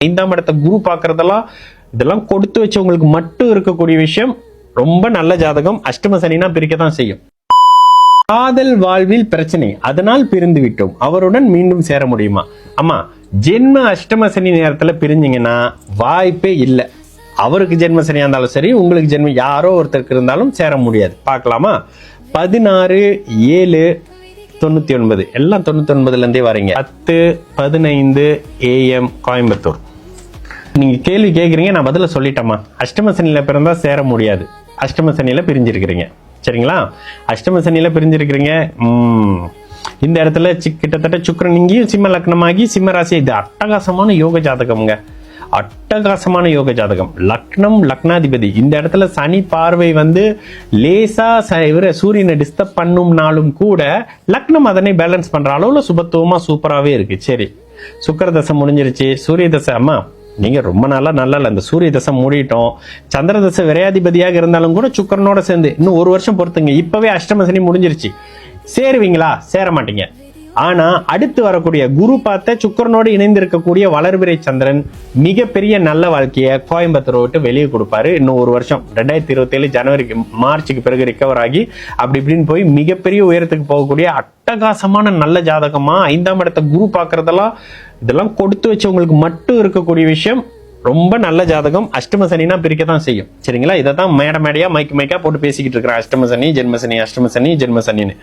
ஐந்தாம் இடத்தை குரு பார்க்கறதெல்லாம் இதெல்லாம் கொடுத்து வச்சவங்களுக்கு மட்டும் இருக்கக்கூடிய விஷயம். ரொம்ப நல்ல ஜாதகம். அஷ்டம சனினா பிரிக்கத்தான் செய்யும். காதல் வாழ்வில் பிரச்சனை, அதனால் பிரிந்து விட்டோம், அவருடன் மீண்டும் சேர முடியுமா? அம்மா, ஜென்ம அஷ்டம சனி நேரத்துல பிரிஞ்சிங்கன்னா வாய்ப்பே இல்லை. அவருக்கு ஜென்ம சனியா இருந்தாலும் சரி, உங்களுக்கு ஜென்ம யாரோ ஒருத்தருக்கு இருந்தாலும் சேர முடியாது. பார்க்கலாமா? 16/7/99 எல்லாம் 99ல இருந்தே வரீங்க. 10:15 AM கோயம்புத்தூர். நீங்க கேள்வி கேட்குறீங்க, நான் பதில சொல்லிட்டேம்மா. அஷ்டம சனியில பிறந்தா சேர முடியாது. அஷ்டம சனியில பிரிஞ்சிருக்கிறீங்க, சரிங்களா? அஷ்டம சனியில பிரிஞ்சிருக்கிறீங்க. இந்த இடத்துல கிட்டத்தட்ட சுக்கிரன் இங்கேயும் சிம்ம லக்னமாகி சிம்ம ராசி. இது அட்டகாசமான யோக ஜாதகம்ங்க, அட்டகாசமான யோக ஜாதகம். லக்னம் லக்னாதிபதி. இந்த இடத்துல சனி பார்வை வந்து லேசா சூரியனை டிஸ்டர்ப் பண்ணும்னாலும் கூட லக்னம் அதனை பேலன்ஸ் பண்ற அளவுல சுபத்துவமா சூப்பராகவே இருக்கு. சரி, சுக்கிர தசை முடிஞ்சிருச்சு. சூரிய தசை, அம்மா நீங்க ரொம்ப நாளா நல்லா அந்த சூரிய தசை மூடிட்டோம். சந்திர தசை விரையாதிபதியாக இருந்தாலும் கூட சுக்கரனோட சேர்ந்து இன்னும் 1 வருஷம் பொறுத்துங்க. இப்பவே அஷ்டம சனி முடிஞ்சிருச்சு. சேருவீங்களா? சேர மாட்டீங்க. ஆனா அடுத்து வரக்கூடிய குரு பார்த்த சுக்கரனோடு இணைந்து இருக்கக்கூடிய வளர்பிறை சந்திரன் மிகப்பெரிய நல்ல வாழ்க்கையை கோயம்புத்தூர் விட்டு வெளியே கொடுப்பாரு. இன்னும் 1 வருஷம் 2027 ஜனவரிக்கு மார்ச்சுக்கு பிறகு ரிகவர் ஆகி அப்படி இப்படின்னு போய் மிகப்பெரிய உயரத்துக்கு போகக்கூடிய அட்டகாசமான நல்ல ஜாதகமா. 5ஆம் இடத்தை குரு பார்க்கறதெல்லாம் இதெல்லாம் கொடுத்து வச்சவங்களுக்கு மட்டும் இருக்கக்கூடிய விஷயம். ரொம்ப நல்ல ஜாதகம். அஷ்டம சனினா பிரிக்கத்தான் செய்யும், சரிங்களா? இதை தான் மேடையா மைக்கா போட்டு பேசிக்கிட்டு இருக்கிறேன். அஷ்டம சனி, ஜென்ம சனி, அஷ்டம சனி, ஜென்ம சனின்னு.